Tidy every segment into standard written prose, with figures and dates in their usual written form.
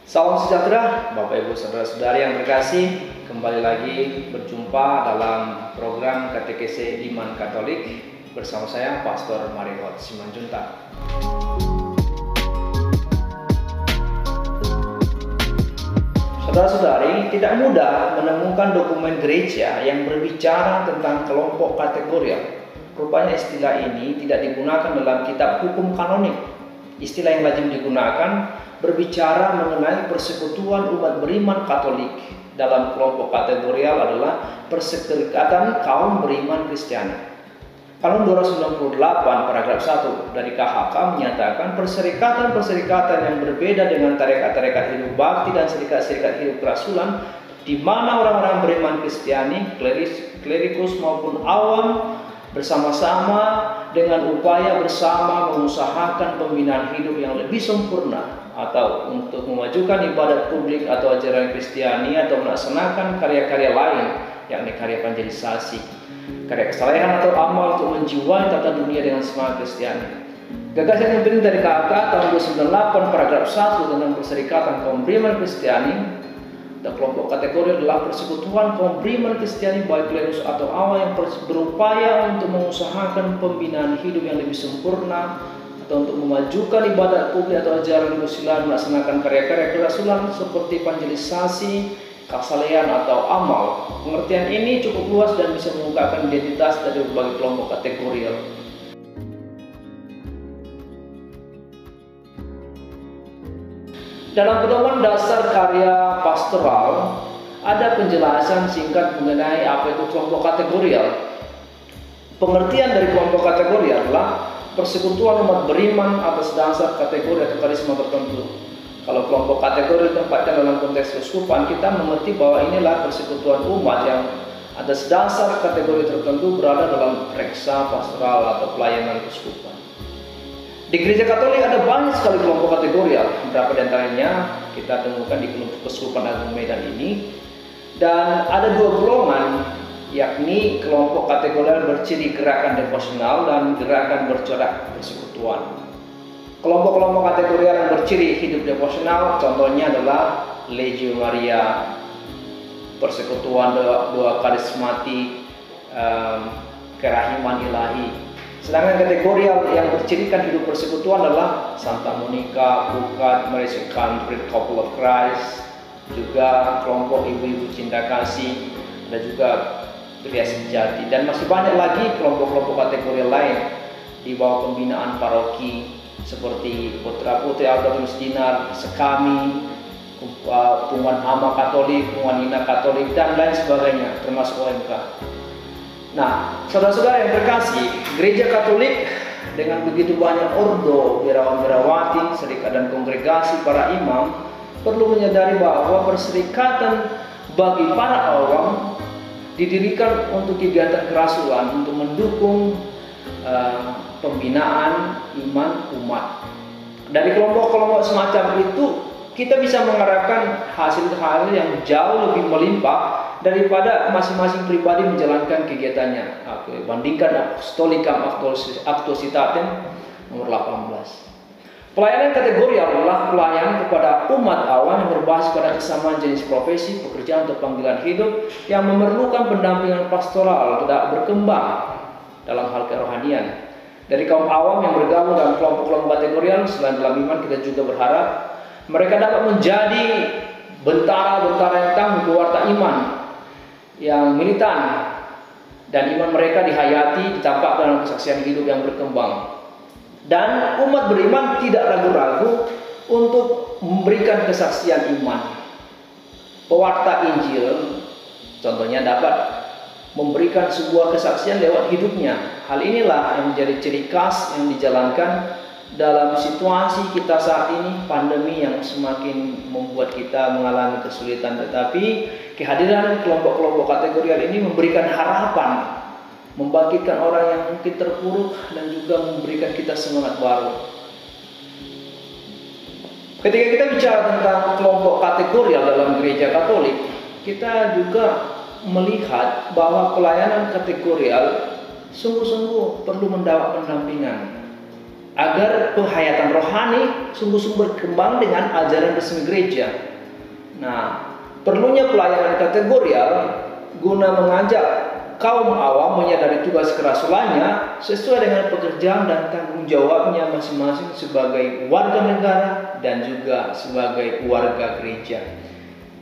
Salam sejahtera, Bapak Ibu Saudara-saudari yang terkasih. Kembali lagi berjumpa dalam program Katekese Iman Katolik bersama saya Pastor Marihot Simanjuntak. Saudara-saudari, tidak mudah menemukan dokumen gereja yang berbicara tentang kelompok kategorial. Rupanya istilah ini tidak digunakan dalam kitab hukum kanonik. Istilah yang lazim digunakan berbicara mengenai persekutuan umat beriman Katolik dalam kelompok kategorial adalah Perserikatan Kaum Beriman Kristiani. Kanun 298 paragraf 1 dari KHK menyatakan perserikatan-perserikatan yang berbeda dengan tarekat-tarekat hidup bakti dan serikat-serikat hidup kerasulan di mana orang-orang beriman Kristiani, klerikus maupun awam bersama-sama dengan upaya bersama mengusahakan pembinaan hidup yang lebih sempurna atau untuk memajukan ibadat publik atau ajaran Kristiani atau melaksanakan karya-karya lain yakni karya evangelisasi, karya kesalehan atau amal untuk menjiwai tata dunia dengan semangat Kristiani. Gagasan yang penting dari KHK tahun 298 paragraf 1 tentang perserikatan kaum beriman Kristiani dan kelompok kategori adalah persekutuan kaum beriman Kristiani baik klerus atau awam yang berupaya untuk mengusahakan pembinaan hidup yang lebih sempurna atau untuk memajukan ibadat publik atau ajaran kesusilaan, melaksanakan karya-karya kerasulan seperti evangelisasi, kesalehan atau amal. Pengertian ini cukup luas dan bisa mengungkapkan identitas dari berbagai kelompok kategorial. Dalam pedoman dasar karya pastoral ada penjelasan singkat mengenai apa itu kelompok kategorial. Pengertian dari kelompok kategorial adalah persekutuan umat beriman atas dasar kategori atau karisma tertentu. Kalau kelompok kategori ditempatkan dalam konteks keuskupan, kita mengerti bahwa inilah persekutuan umat yang atas dasar kategori tertentu berada dalam reksa pastoral atau pelayanan keuskupan. Di Gereja Katolik ada banyak sekali kelompok kategorial. Beberapa di antaranya kita temukan di kelompok Keuskupan Agung Medan ini. Dan ada dua golongan, yakni kelompok kategorial berciri gerakan devosional dan gerakan bercorak persekutuan. Kelompok-kelompok kategorial yang berciri hidup devosional contohnya adalah Legio Maria, persekutuan doa karismatik, kerahiman ilahi. Sedangkan kategorial yang bercirikan hidup persekutuan adalah Santa Monica, Pukat, Malaysia Country Couple of Christ, juga kelompok ibu-ibu cinta kasih, ada juga Pria Sejati, dan masih banyak lagi kelompok-kelompok kategorial lain di bawah pembinaan paroki seperti Putra Putri Albertus Dinar, Sekami, Punguan Ama Katolik, Punguan Ina Katolik, dan lain sebagainya, termasuk OMK. Nah, saudara-saudara yang terkasih, Gereja Katolik dengan begitu banyak ordo, birawan-birawati, serikat dan kongregasi para imam perlu menyadari bahwa perserikatan bagi para awam didirikan untuk kegiatan kerasulan untuk mendukung pembinaan iman umat. Dari kelompok-kelompok semacam itu kita bisa mengharapkan hasil-hasil yang jauh lebih melimpah daripada masing-masing pribadi menjalankan kegiatannya. Bandingkan Apostolicam Actuositatem nomor 18. Pelayanan kategorial adalah pelayanan kepada umat awam yang berbasis pada kesamaan jenis profesi, pekerjaan atau panggilan hidup yang memerlukan pendampingan pastoral tidak berkembang dalam hal kerohanian. Dari kaum awam yang bergabung dalam kelompok-kelompok kategorial selain dalam iman, kita juga berharap mereka dapat menjadi bentara-bentara yang tangguh pewarta iman yang militan dan iman mereka dihayati, ditampak dalam kesaksian hidup yang berkembang. Dan umat beriman tidak ragu-ragu untuk memberikan kesaksian iman. Pewarta Injil contohnya dapat memberikan sebuah kesaksian lewat hidupnya. Hal inilah yang menjadi ciri khas yang dijalankan dalam situasi kita saat ini, pandemi yang semakin membuat kita mengalami kesulitan, tetapi kehadiran kelompok-kelompok kategorial ini memberikan harapan, membangkitkan orang yang mungkin terpuruk dan juga memberikan kita semangat baru. Ketika kita bicara tentang kelompok kategorial dalam Gereja Katolik, kita juga melihat bahwa pelayanan kategorial sungguh-sungguh perlu mendapat pendampingan. agar penghayatan rohani sungguh-sungguh berkembang dengan ajaran resmi gereja. Nah, perlunya pelayanan kategorial guna mengajak kaum awam menyadari tugas kerasulannya sesuai dengan pekerjaan dan tanggung jawabnya masing-masing sebagai warga negara dan juga sebagai warga gereja.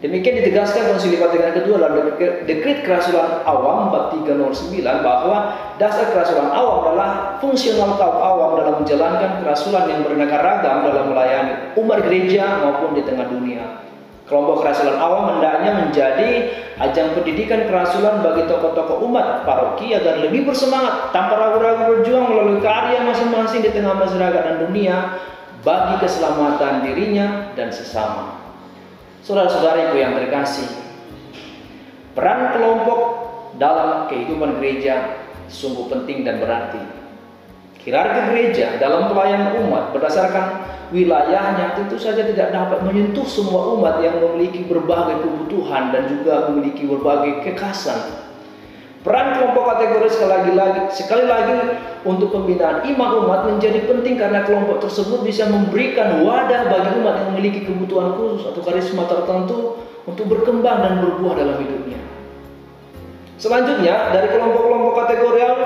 Demikian ditegaskan Konsili Vatikan kedua dalam Dekret Kerasulan Awam bab 309 bahwa dasar kerasulan awam adalah fungsional kaum awam dalam menjalankan kerasulan yang beraneka ragam dalam melayani umat gereja maupun di tengah dunia. Kelompok kerasulan awam hendaknya menjadi ajang pendidikan kerasulan bagi tokoh-tokoh umat paroki agar lebih bersemangat tanpa ragu-ragu berjuang melalui karya masing-masing di tengah masyarakat dan dunia bagi keselamatan dirinya dan sesama. Saudara-saudariku yang terkasih, peran kelompok dalam kehidupan gereja sungguh penting dan berarti. Hierarki gereja dalam pelayanan umat berdasarkan wilayahnya tentu saja tidak dapat menyentuh semua umat yang memiliki berbagai kebutuhan dan juga memiliki berbagai kekhasan. Peran kelompok kategori sekali lagi untuk pembinaan iman umat menjadi penting karena kelompok tersebut bisa memberikan wadah bagi umat yang memiliki kebutuhan khusus atau karisma tertentu untuk berkembang dan berbuah dalam hidupnya. Selanjutnya, dari kelompok-kelompok kategorial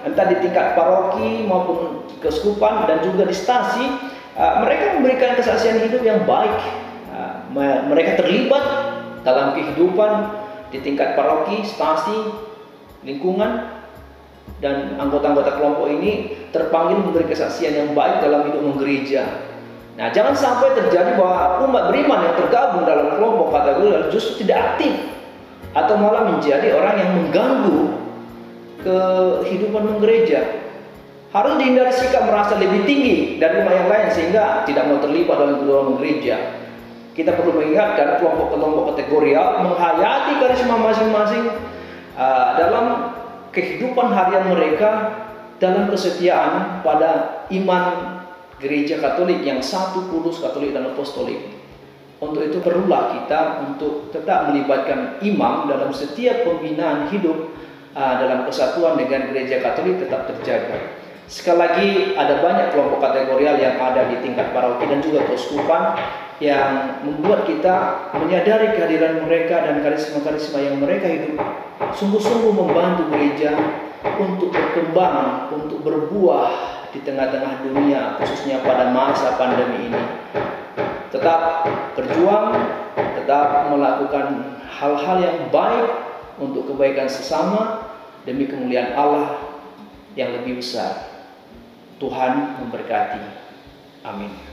entah di tingkat paroki maupun keuskupan dan juga di stasi, mereka memberikan kesaksian hidup yang baik. Mereka terlibat dalam kehidupan di tingkat paroki, stasi, lingkungan, dan anggota-anggota kelompok ini terpanggil memberi kesaksian yang baik dalam hidup menggereja. Nah, jangan sampai terjadi bahwa umat beriman yang tergabung dalam kelompok kategori justru tidak aktif atau malah menjadi orang yang mengganggu kehidupan menggereja. Harus dihindari sikap merasa lebih tinggi dari umat yang lain sehingga tidak mau terlibat dalam kehidupan menggereja. Kita perlu mengingatkan kelompok-kelompok kategorial menghayati karisma masing-masing dalam kehidupan harian mereka dalam kesetiaan pada iman gereja Katolik yang satu, kudus, Katolik, dan apostolik. Untuk itu perlulah kita untuk tetap melibatkan imam dalam setiap pembinaan hidup dalam kesatuan dengan gereja Katolik tetap terjaga. Sekali lagi, ada banyak kelompok kategorial yang ada di tingkat paroki dan juga keuskupan yang membuat kita menyadari kehadiran mereka dan karisma-karisma yang mereka hidup sungguh-sungguh membantu gereja untuk berkembang, untuk berbuah di tengah-tengah dunia, khususnya pada masa pandemi ini. Tetap berjuang, tetap melakukan hal-hal yang baik untuk kebaikan sesama demi kemuliaan Allah yang lebih besar. Tuhan memberkati. Amin.